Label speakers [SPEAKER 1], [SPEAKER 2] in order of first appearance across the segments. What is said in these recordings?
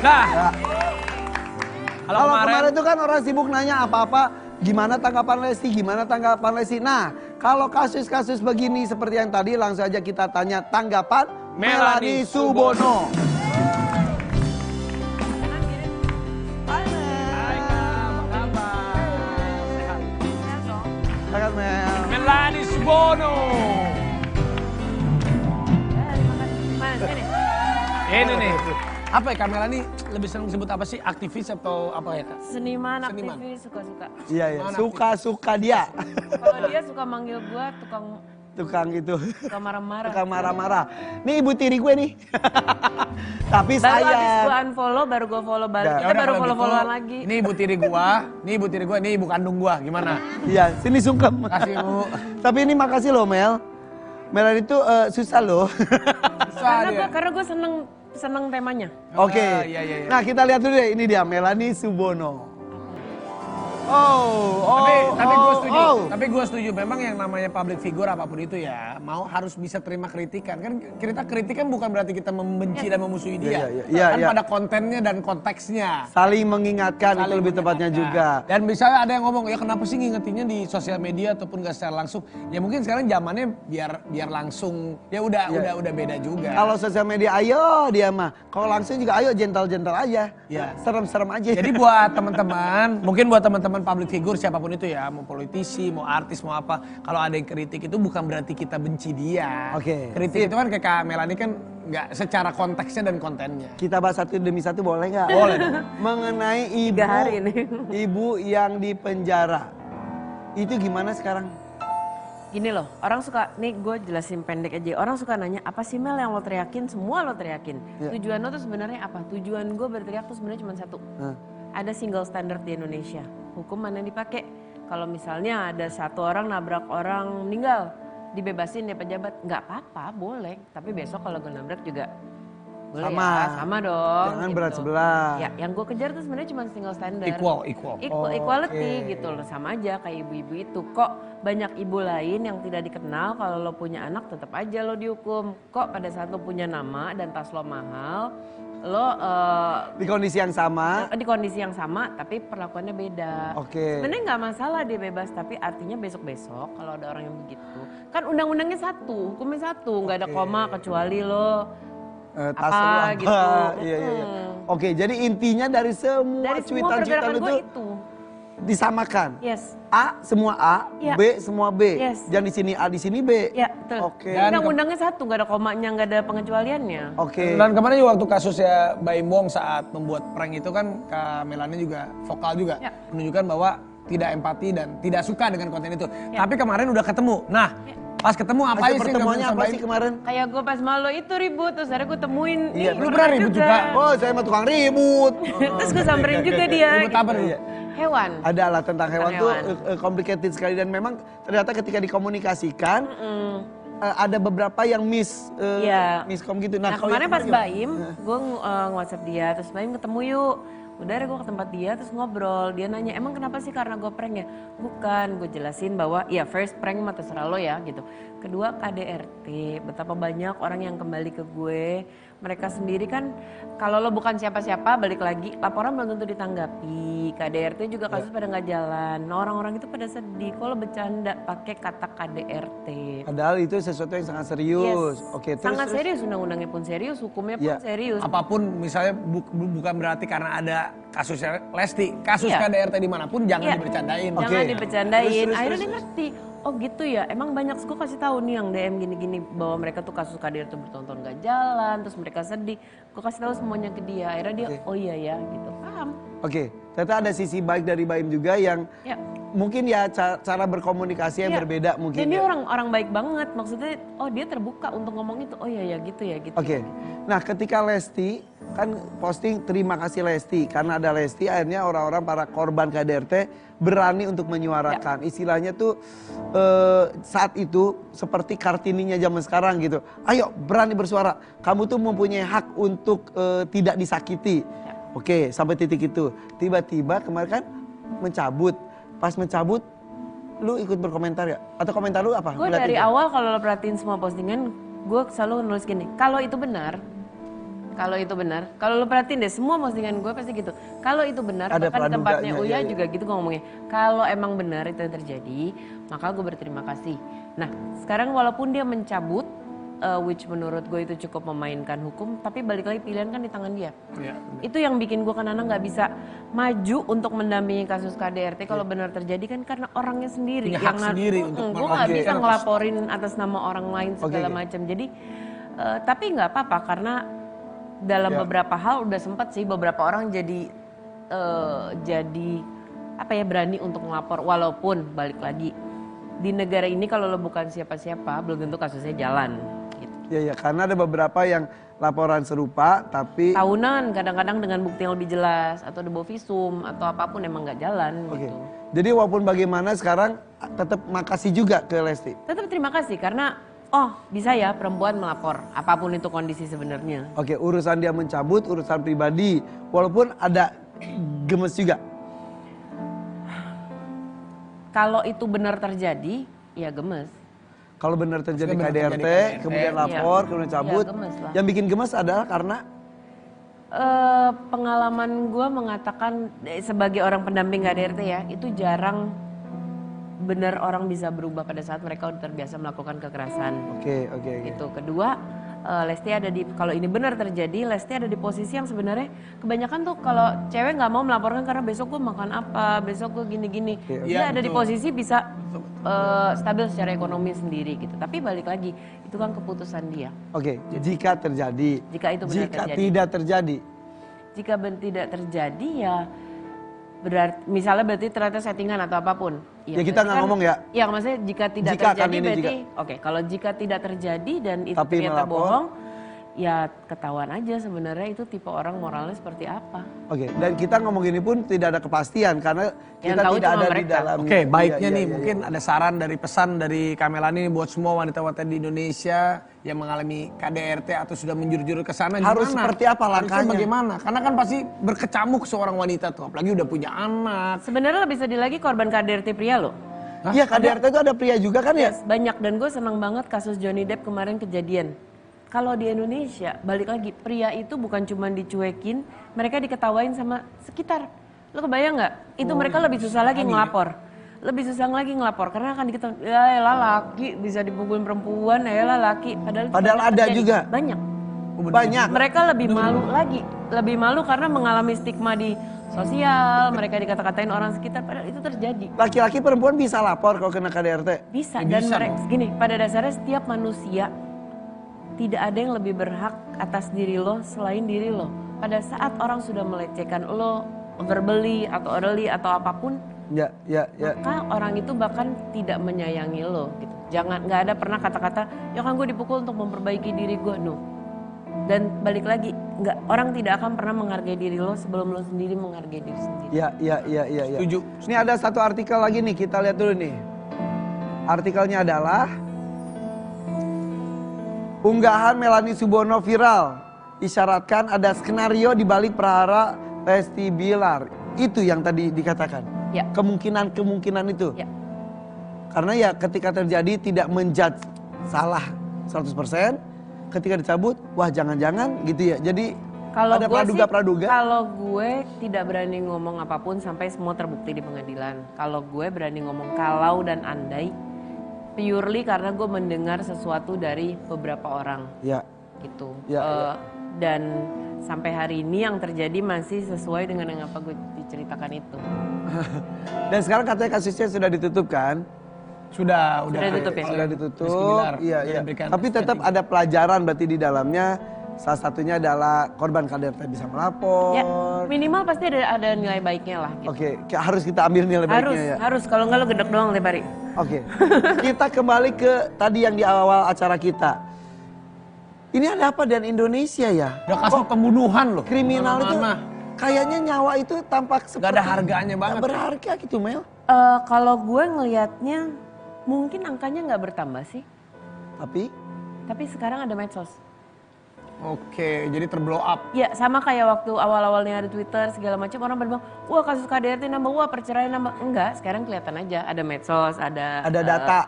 [SPEAKER 1] Nah,
[SPEAKER 2] Ya. Kalau kemarin itu kan orang sibuk nanya apa-apa, gimana tanggapan Lesti, gimana tanggapan Lesti. Nah, kalau kasus-kasus begini seperti yang tadi, langsung aja kita tanya tanggapan Melanie Subono. Hai Mel. Sehat Mel.
[SPEAKER 1] Melanie Subono. Ini nih. Apa ya, Kak Melanie lebih senang disebut apa sih? Aktivis atau apa ya, Kak?
[SPEAKER 3] Seniman, aktivis, suka-suka.
[SPEAKER 2] Iya, iya. Suka-suka dia.
[SPEAKER 3] Kalau dia suka manggil gua
[SPEAKER 2] Tukang itu.
[SPEAKER 3] suka marah-marah.
[SPEAKER 2] Tukang marah-marah. Nih ibu tiri gue nih. Tapi
[SPEAKER 3] Baru abis
[SPEAKER 2] saya.
[SPEAKER 3] gua unfollow, baru gua follow balik.
[SPEAKER 2] Ya.
[SPEAKER 3] Kita
[SPEAKER 1] Yaudah,
[SPEAKER 3] baru
[SPEAKER 1] kalau
[SPEAKER 3] follow-followan
[SPEAKER 1] gitu,
[SPEAKER 3] lagi.
[SPEAKER 1] Ini ibu tiri gua, ini ibu kandung gua. Gimana?
[SPEAKER 2] Iya, sini sungkem.
[SPEAKER 1] Kasih Bu.
[SPEAKER 2] Tapi ini makasih loh Mel. Mel itu susah loh.
[SPEAKER 3] Karena gua seneng temanya.
[SPEAKER 2] Oke.
[SPEAKER 1] Iya.
[SPEAKER 2] Nah kita lihat dulu deh, ini dia Melanie Subono.
[SPEAKER 1] Tapi gue setuju. Memang yang namanya public figure apapun itu ya, harus bisa terima kritikan. Kan kritikan bukan berarti kita membenci dan memusuhi dia.
[SPEAKER 2] Iya,
[SPEAKER 1] Kan
[SPEAKER 2] iya.
[SPEAKER 1] pada kontennya dan konteksnya.
[SPEAKER 2] Saling mengingatkan itu
[SPEAKER 1] Saling
[SPEAKER 2] lebih tepatnya juga.
[SPEAKER 1] Dan misalnya ada yang ngomong, ya kenapa sih ngingetinnya di sosial media ataupun gak secara langsung? Ya mungkin sekarang zamannya biar langsung. Ya udah beda juga.
[SPEAKER 2] Kalau sosial media ayo dia mah. Kalau langsung juga ayo gentle-gentle aja.
[SPEAKER 1] Ya.
[SPEAKER 2] Serem-serem aja.
[SPEAKER 1] Jadi buat teman-teman, mungkin buat teman-teman public figure siapapun itu ya, mau politisi, mau artis, mau apa, kalau ada yang kritik itu bukan berarti kita benci dia.
[SPEAKER 2] Oke.
[SPEAKER 1] Kritik itu kan kayak Kak Melanie kan nggak secara konteksnya dan kontennya.
[SPEAKER 2] Kita bahas satu demi satu boleh nggak?
[SPEAKER 1] Boleh dong.
[SPEAKER 2] Mengenai
[SPEAKER 3] 3 hari ini.
[SPEAKER 2] ibu yang di penjara. Itu gimana sekarang?
[SPEAKER 3] Gini loh, orang suka, nih gue jelasin pendek aja. Orang suka nanya, apa sih Mel yang lo teriakin? Semua lo teriakin.
[SPEAKER 2] Ya.
[SPEAKER 3] Tujuan lo tuh sebenarnya apa? Tujuan gue berteriak tuh sebenarnya cuma satu. Ada single standard di Indonesia. Hukum mana yang dipakai? Kalau misalnya ada satu orang nabrak orang meninggal, dibebasin ya pejabat, nggak apa-apa, boleh. Tapi besok kalau gue nabrak juga boleh
[SPEAKER 2] Sama.
[SPEAKER 3] ya, sama dong.
[SPEAKER 2] Jangan berat sebelah.
[SPEAKER 3] Ya, yang gue kejar tuh sebenarnya cuma single standard.
[SPEAKER 1] Equal.
[SPEAKER 3] Equality gitu loh, sama aja kayak ibu-ibu itu. Kok banyak ibu lain yang tidak dikenal, kalau lo punya anak tetap aja lo dihukum. Kok pada saat lo punya nama dan tas lo mahal, lo
[SPEAKER 2] Di kondisi yang sama.
[SPEAKER 3] di kondisi yang sama tapi perlakuannya beda.
[SPEAKER 2] Oke.
[SPEAKER 3] Sebenarnya nggak masalah dia bebas, tapi artinya besok-besok kalau ada orang yang begitu, kan undang-undangnya satu, hukumnya satu, nggak ada koma kecuali lo
[SPEAKER 2] Tas
[SPEAKER 3] apa
[SPEAKER 2] lu apa?
[SPEAKER 3] gitu.
[SPEAKER 2] Iya. Oke, jadi intinya dari semua
[SPEAKER 3] Dari semua
[SPEAKER 2] cuitan-cuitan
[SPEAKER 3] pergerakan gue
[SPEAKER 2] itu
[SPEAKER 3] itu.
[SPEAKER 2] disamakan.
[SPEAKER 3] Yes.
[SPEAKER 2] A semua A,
[SPEAKER 3] Iya.
[SPEAKER 2] B semua B.
[SPEAKER 3] Yes.
[SPEAKER 2] Jangan di sini A, di sini B.
[SPEAKER 3] Ya, betul.
[SPEAKER 2] Oke.
[SPEAKER 3] Undang-undangnya satu, nggak ada komanya, nggak ada pengecualiannya.
[SPEAKER 2] Oke.
[SPEAKER 1] Dan kemarin juga waktu kasusnya Baim Wong saat membuat prank itu kan Kak Melanie juga vokal juga.
[SPEAKER 3] Ya.
[SPEAKER 1] Menunjukkan bahwa tidak empati dan tidak suka dengan konten itu.
[SPEAKER 3] Ya.
[SPEAKER 1] Tapi kemarin udah ketemu. Nah, pas ketemu apa
[SPEAKER 2] Hasil
[SPEAKER 1] aja sih
[SPEAKER 2] pertemuannya
[SPEAKER 1] yang
[SPEAKER 2] apa sih kemarin?
[SPEAKER 3] Kayak gue pas malu itu ribut, terus akhirnya gue temuin.
[SPEAKER 2] Iya,
[SPEAKER 3] nih,
[SPEAKER 1] lu pernah ribut juga?
[SPEAKER 2] Oh, saya mah tukang ribut.
[SPEAKER 3] Terus gue samperin juga dia.
[SPEAKER 1] Ribut apa nih?
[SPEAKER 3] Hewan.
[SPEAKER 2] Ada lah tentang hewan
[SPEAKER 3] Tentang
[SPEAKER 2] tuh
[SPEAKER 3] hewan.
[SPEAKER 2] complicated sekali dan memang ternyata ketika dikomunikasikan ada beberapa yang
[SPEAKER 3] Iya.
[SPEAKER 2] miskom gitu.
[SPEAKER 3] Nah
[SPEAKER 2] kalau
[SPEAKER 3] kemarin
[SPEAKER 2] yang
[SPEAKER 3] pas
[SPEAKER 2] gimana?
[SPEAKER 3] Baim, gue nge-whatsapp dia, terus Baim ketemu yuk. Udah deh gue ke tempat dia, terus ngobrol. Dia nanya, emang kenapa sih karena gue prank ya? Bukan, gue jelasin bahwa ya first prank mah terserah lo ya gitu. Kedua KDRT, betapa banyak orang yang kembali ke gue. Mereka sendiri kan, kalau lo bukan siapa-siapa balik lagi, laporan belum tentu ditanggapi. KDRT juga kasus pada nggak jalan. Nah, orang-orang itu pada sedih, kalau bercanda pakai kata KDRT.
[SPEAKER 2] Padahal itu sesuatu yang sangat serius.
[SPEAKER 3] Yes.
[SPEAKER 2] Oke, terus
[SPEAKER 3] Sangat serius, undang-undangnya pun serius, hukumnya pun
[SPEAKER 2] Iya.
[SPEAKER 3] serius.
[SPEAKER 1] Apapun misalnya bukan berarti karena ada kasusnya Lesti. Kasus
[SPEAKER 3] Iya.
[SPEAKER 1] KDRT dimanapun jangan
[SPEAKER 3] Iya.
[SPEAKER 1] dibercandain.
[SPEAKER 2] Oke.
[SPEAKER 3] Jangan dibercandain.
[SPEAKER 2] Terus,
[SPEAKER 3] Akhirnya
[SPEAKER 2] terus,
[SPEAKER 3] dia ngerti. Oh gitu ya, emang banyak, gue kasih tahu nih yang DM gini-gini bahwa mereka tuh kasus KDRT tuh bertonton gak jalan, terus mereka sedih. Gue kasih tahu semuanya ke dia. Akhirnya dia, oh iya ya, gitu. Paham?
[SPEAKER 2] Oke, ternyata ada sisi baik dari Baim juga yang
[SPEAKER 3] Ya.
[SPEAKER 2] mungkin ya cara berkomunikasi yang
[SPEAKER 3] Iya.
[SPEAKER 2] berbeda mungkin.
[SPEAKER 3] Dan dia
[SPEAKER 2] ya.
[SPEAKER 3] orang baik banget. Maksudnya, oh dia terbuka untuk ngomong itu. Oh iya ya, gitu ya, gitu.
[SPEAKER 2] Oke, nah ketika Lesti kan posting terima kasih Lesti karena ada Lesti akhirnya orang-orang para korban KDRT berani untuk menyuarakan. Istilahnya tuh saat itu seperti Kartininya zaman sekarang gitu. Ayo berani bersuara. Kamu tuh mempunyai hak untuk tidak disakiti.
[SPEAKER 3] Ya.
[SPEAKER 2] Oke, sampai titik itu. Tiba-tiba kemarin kan mencabut. Pas mencabut, lu ikut berkomentar ya? Atau komentar lu apa?
[SPEAKER 3] Gue
[SPEAKER 2] Ngeliat
[SPEAKER 3] dari
[SPEAKER 2] itu?
[SPEAKER 3] awal kalau lo perhatiin semua postingan, gue selalu nulis gini. Kalau itu benar, Kalau itu benar, kalau lo perhatiin deh semua postingan gue pasti gitu. Kalau itu benar,
[SPEAKER 2] Ada
[SPEAKER 3] bahkan di tempatnya
[SPEAKER 2] praduganya,
[SPEAKER 3] Uya
[SPEAKER 2] iya.
[SPEAKER 3] juga gitu ngomongnya. Kalau emang benar itu yang terjadi, maka gue berterima kasih. Nah, sekarang walaupun dia mencabut, which menurut gue itu cukup memainkan hukum, tapi balik lagi pilihan kan di tangan dia.
[SPEAKER 1] Iya.
[SPEAKER 3] Itu yang bikin gue kadang nggak bisa maju untuk mendampingi kasus KDRT kalau benar terjadi kan karena orangnya sendiri.
[SPEAKER 1] Punya hak sendiri untuk
[SPEAKER 3] gue nggak
[SPEAKER 1] melakukan
[SPEAKER 3] bisa
[SPEAKER 1] atas-
[SPEAKER 3] ngelaporin atas nama orang lain segala
[SPEAKER 2] Oke.
[SPEAKER 3] macam. Jadi tapi nggak apa-apa karena dalam beberapa hal udah sempat sih beberapa orang jadi apa ya berani untuk melapor walaupun balik lagi di negara ini kalau lo bukan siapa-siapa belum tentu kasusnya jalan. Gitu.
[SPEAKER 2] Ya, karena ada beberapa yang laporan serupa tapi
[SPEAKER 3] Tahunan kadang-kadang dengan bukti yang lebih jelas atau debu visum atau apapun emang nggak jalan
[SPEAKER 2] Oke.
[SPEAKER 3] gitu.
[SPEAKER 2] Jadi walaupun bagaimana sekarang tetap makasih juga ke Lesti.
[SPEAKER 3] Tetap terima kasih karena bisa ya perempuan melapor apapun itu kondisi sebenarnya.
[SPEAKER 2] Oke, urusan dia mencabut, urusan pribadi. Walaupun ada gemes juga.
[SPEAKER 3] Kalau itu benar terjadi ya gemes.
[SPEAKER 2] Kalau benar terjadi
[SPEAKER 1] Maksudnya benar
[SPEAKER 2] KDRT,
[SPEAKER 1] terjadi KDRT,
[SPEAKER 2] kemudian
[SPEAKER 3] iya.
[SPEAKER 2] lapor, kemudian cabut.
[SPEAKER 3] Iya, gemes lah.
[SPEAKER 2] Yang bikin gemes adalah karena
[SPEAKER 3] Pengalaman gue mengatakan sebagai orang pendamping KDRT ya itu jarang benar orang bisa berubah pada saat mereka udah terbiasa melakukan kekerasan.
[SPEAKER 2] Oke.
[SPEAKER 3] Gitu. Kedua, Lesti ada di kalau ini benar terjadi, Lesti ada di posisi yang sebenarnya kebanyakan tuh kalau cewek nggak mau melaporkan karena besok gue makan apa, besok gue gini-gini.
[SPEAKER 2] Oke,
[SPEAKER 3] Dia
[SPEAKER 1] iya,
[SPEAKER 3] ada di
[SPEAKER 1] betul.
[SPEAKER 3] posisi bisa stabil secara ekonomi sendiri gitu. Tapi balik lagi, itu kan keputusan dia.
[SPEAKER 2] Oke, jika terjadi.
[SPEAKER 3] Jika itu benar
[SPEAKER 2] Jika
[SPEAKER 3] terjadi.
[SPEAKER 2] tidak terjadi.
[SPEAKER 3] Jika tidak terjadi ya berarti misalnya berarti ternyata settingan atau apapun.
[SPEAKER 2] Ya, kita
[SPEAKER 3] berarti
[SPEAKER 2] nggak ngomong ya.
[SPEAKER 3] Ya maksudnya jika tidak
[SPEAKER 2] Jika kan
[SPEAKER 3] terjadi
[SPEAKER 2] ini
[SPEAKER 3] berarti oke kalau jika tidak terjadi dan itu
[SPEAKER 2] Tapi
[SPEAKER 3] ternyata
[SPEAKER 2] melapor.
[SPEAKER 3] bohong ya ketahuan aja sebenarnya itu tipe orang moralnya seperti apa.
[SPEAKER 2] Oke, dan kita ngomong ini pun tidak ada kepastian karena
[SPEAKER 3] Yang
[SPEAKER 2] kita
[SPEAKER 3] tahu
[SPEAKER 2] tidak
[SPEAKER 3] cuma
[SPEAKER 2] ada di
[SPEAKER 3] mereka.
[SPEAKER 2] dalam.
[SPEAKER 1] Oke, baiknya
[SPEAKER 2] Iya,
[SPEAKER 1] nih
[SPEAKER 2] iya,
[SPEAKER 1] mungkin ada saran dari pesan dari Kamelani buat semua wanita-wanita di Indonesia yang mengalami KDRT atau sudah menjurus ke sana
[SPEAKER 2] Harus
[SPEAKER 1] gimana?
[SPEAKER 2] seperti apa
[SPEAKER 1] Harusnya
[SPEAKER 2] langkahnya?
[SPEAKER 1] bagaimana? Karena kan pasti berkecamuk seorang wanita tuh, apalagi udah punya anak.
[SPEAKER 3] Sebenarnya lebih sedih lagi korban KDRT pria loh.
[SPEAKER 1] Hah?
[SPEAKER 2] Iya, KDRT itu ada pria juga kan ya?
[SPEAKER 3] Yes, banyak dan gue senang banget kasus Johnny Depp kemarin kejadian. Kalau di Indonesia, balik lagi, pria itu bukan cuma dicuekin, mereka diketawain sama sekitar. Lo kebayang nggak? Itu mereka lebih susah lagi ngelapor. Lebih susah lagi ngelapor karena akan diketahui, ya elah laki bisa dipukulin perempuan, ya elah laki. Padahal, itu
[SPEAKER 2] Padahal
[SPEAKER 3] banyak
[SPEAKER 2] ada
[SPEAKER 3] terjadi.
[SPEAKER 2] juga.
[SPEAKER 3] Banyak.
[SPEAKER 2] Banyak.
[SPEAKER 3] Mereka lebih malu lagi, lebih malu karena mengalami stigma di sosial, mereka dikata-katain orang sekitar, padahal itu terjadi.
[SPEAKER 2] Laki-laki perempuan bisa lapor kalau kena KDRT.
[SPEAKER 3] Bisa,
[SPEAKER 1] Ya,
[SPEAKER 3] dan
[SPEAKER 1] bisa
[SPEAKER 3] mereka
[SPEAKER 1] dong.
[SPEAKER 3] gini, pada dasarnya setiap manusia tidak ada yang lebih berhak atas diri lo selain diri lo. Pada saat orang sudah melecehkan lo, verbally atau orally atau apapun,
[SPEAKER 2] Ya.
[SPEAKER 3] maka orang itu bahkan tidak menyayangi lo gitu. Jangan, nggak ada pernah kata-kata, ya kan gue dipukul untuk memperbaiki diri gue, no. Dan balik lagi, orang tidak akan pernah menghargai diri lo sebelum lo sendiri menghargai diri sendiri.
[SPEAKER 2] Ya.
[SPEAKER 1] Setuju.
[SPEAKER 2] Ini ada satu artikel lagi nih, kita lihat dulu nih. Artikelnya adalah unggahan Melanie Subono viral. Isyaratkan ada skenario di balik perhara Lesti Bilar. Itu yang tadi dikatakan.
[SPEAKER 3] Ya.
[SPEAKER 2] Kemungkinan itu.
[SPEAKER 3] Ya.
[SPEAKER 2] Karena ya ketika terjadi tidak menjudge salah 100%. Ketika dicabut, wah jangan-jangan gitu ya. Jadi
[SPEAKER 3] Kalau
[SPEAKER 2] ada
[SPEAKER 3] gue sih,
[SPEAKER 2] praduga-praduga.
[SPEAKER 3] kalau gue tidak berani ngomong apapun sampai semua terbukti di pengadilan. Kalau gue berani ngomong kalau dan andai, purely karena gue mendengar sesuatu dari beberapa orang
[SPEAKER 2] Ya.
[SPEAKER 3] gitu.
[SPEAKER 2] Ya, ya.
[SPEAKER 3] Dan sampai hari ini yang terjadi masih sesuai dengan yang apa gue diceritakan itu.
[SPEAKER 2] Dan sekarang katanya kasusnya sudah ditutup kan?
[SPEAKER 1] Sudah
[SPEAKER 3] ditutup ya?
[SPEAKER 2] Sudah
[SPEAKER 1] Rizky
[SPEAKER 2] ditutup.
[SPEAKER 1] Bilar
[SPEAKER 2] Iya,
[SPEAKER 1] sudah
[SPEAKER 2] iya.
[SPEAKER 1] diberikan
[SPEAKER 2] Tapi tetap
[SPEAKER 1] statement.
[SPEAKER 2] ada pelajaran berarti di dalamnya. Salah satunya adalah korban KDRT bisa melapor.
[SPEAKER 3] Ya, minimal pasti ada nilai baiknya lah. Gitu.
[SPEAKER 2] Oke, harus kita ambil nilai baiknya ya.
[SPEAKER 3] Harus. Kalau nggak lo gedek doang tiap hari.
[SPEAKER 2] Oke. Kita kembali ke tadi yang di awal acara kita. Ini ada apa dengan Indonesia ya?
[SPEAKER 1] Udah kasus pembunuhan loh.
[SPEAKER 2] Kriminal itu
[SPEAKER 1] Mana-mana.
[SPEAKER 2] kayaknya nyawa itu tampak seperti
[SPEAKER 1] ada harganya banget.
[SPEAKER 2] nggak berharga gitu, Mel.
[SPEAKER 3] Kalau gue ngelihatnya mungkin angkanya nggak bertambah sih. Tapi sekarang ada medsos.
[SPEAKER 1] Oke, jadi terblow up.
[SPEAKER 3] Ya sama kayak waktu awal-awalnya ada Twitter segala macam orang pada bilang, wah kasus KDRT nambah, wah perceraian nambah. Enggak, sekarang kelihatan aja ada medsos, ada
[SPEAKER 2] data.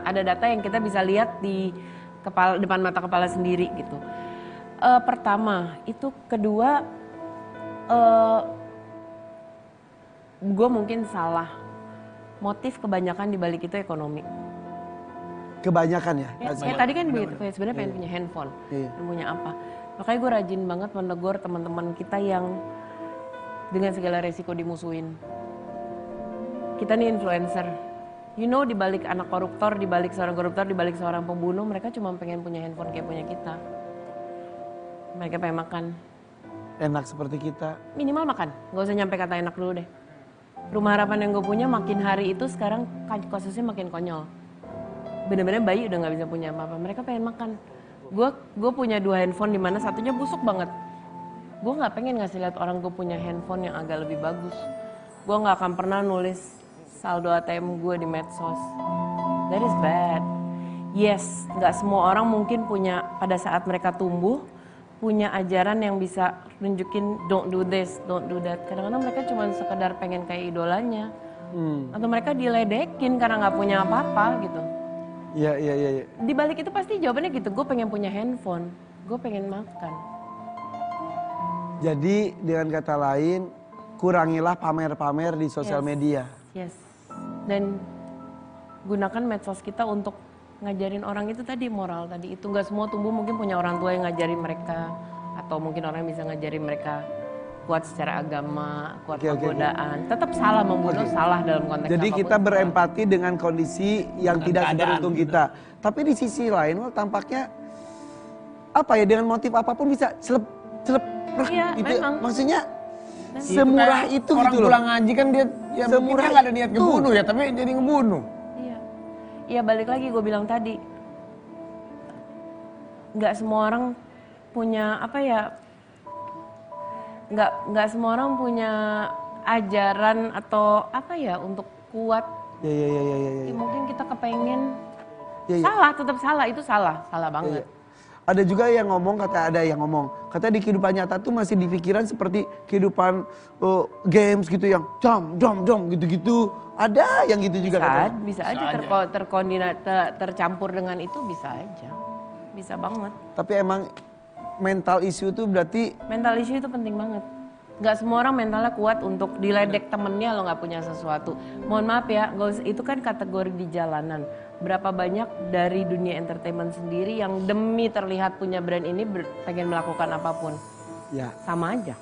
[SPEAKER 3] ada data yang kita bisa lihat di depan mata kepala sendiri gitu. Pertama, itu kedua, gue mungkin salah. Motif kebanyakan dibalik itu ekonomi.
[SPEAKER 2] Kebanyakan ya?
[SPEAKER 3] Kayak tadi kan begitu, kayak sebenarnya pengen punya handphone,
[SPEAKER 2] Iya.
[SPEAKER 3] pengen punya apa. Makanya gue rajin banget menegur teman-teman kita yang dengan segala resiko dimusuhin. Kita nih influencer. You know, dibalik anak koruptor, dibalik seorang koruptor, dibalik seorang pembunuh, mereka cuma pengen punya handphone kayak punya kita. Mereka pengen makan.
[SPEAKER 2] Enak seperti kita.
[SPEAKER 3] Minimal makan, gak usah nyampe kata enak dulu deh. Rumah harapan yang gue punya makin hari itu sekarang kasusnya makin konyol. Bener-bener bayi udah gak bisa punya apa-apa, mereka pengen makan. Gue punya 2 handphone di mana satunya busuk banget. Gue gak pengen ngasih lihat orang gue punya handphone yang agak lebih bagus. Gue gak akan pernah nulis saldo ATM gue di medsos. That is bad. Yes, gak semua orang mungkin punya pada saat mereka tumbuh, punya ajaran yang bisa nunjukin don't do this, don't do that. Kadang-kadang mereka cuma sekedar pengen kayak idolanya. Atau mereka diledekin karena gak punya apa-apa gitu.
[SPEAKER 2] Iya.
[SPEAKER 3] Di balik itu pasti jawabannya gitu, gue pengen punya handphone, gue pengen makan.
[SPEAKER 2] Jadi dengan kata lain, kurangilah pamer-pamer di sosial media.
[SPEAKER 3] Yes. Dan gunakan medsos kita untuk ngajarin orang itu tadi, moral tadi itu. Gak semua tumbuh mungkin punya orang tua yang ngajarin mereka, atau mungkin orang yang bisa ngajarin mereka kuat secara agama, kuat godaan. Tetap salah membunuh, salah dalam konteks
[SPEAKER 2] Jadi
[SPEAKER 3] apapun.
[SPEAKER 2] kita berempati dengan kondisi yang tidak seberuntung kita. Tapi di sisi lain, tampaknya apa ya, dengan motif apapun bisa celep
[SPEAKER 3] Iya,
[SPEAKER 2] gitu.
[SPEAKER 3] memang.
[SPEAKER 2] Maksudnya
[SPEAKER 1] Itu
[SPEAKER 2] semurah
[SPEAKER 1] kayak
[SPEAKER 2] itu
[SPEAKER 1] orang
[SPEAKER 2] gitu loh.
[SPEAKER 1] pulang ngaji kan dia ya mungkin
[SPEAKER 2] Semurah
[SPEAKER 1] dia nggak ada niat
[SPEAKER 2] itu.
[SPEAKER 1] ngebunuh ya, tapi jadi ngebunuh.
[SPEAKER 3] Iya, balik lagi gue bilang tadi, nggak semua orang punya apa ya, nggak semua orang punya ajaran atau apa ya untuk kuat.
[SPEAKER 2] Ya.
[SPEAKER 3] Mungkin kita kepengen
[SPEAKER 2] Ya.
[SPEAKER 3] salah, tetap salah, itu salah banget.
[SPEAKER 2] Ada juga yang ngomong, kata di kehidupan nyata tuh masih di pikiran seperti kehidupan games gitu yang jam gitu-gitu. Ada yang gitu juga katanya.
[SPEAKER 3] Bisa aja tercampur dengan itu, bisa aja. Bisa banget.
[SPEAKER 2] Tapi emang mental issue tuh berarti
[SPEAKER 3] Mental issue itu penting banget. Gak semua orang mentalnya kuat untuk diledek temennya lo gak punya sesuatu. Mohon maaf ya, itu kan kategori di jalanan. Berapa banyak dari dunia entertainment sendiri yang demi terlihat punya brand ini pengen melakukan apapun.
[SPEAKER 2] ya.
[SPEAKER 3] Sama aja.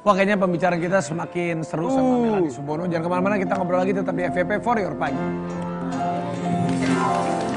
[SPEAKER 1] Wah, kayaknya pembicaraan kita semakin seru sama Melanie Subono. Jangan kemana-mana, kita ngobrol lagi tetap di FVP For Your Pagi.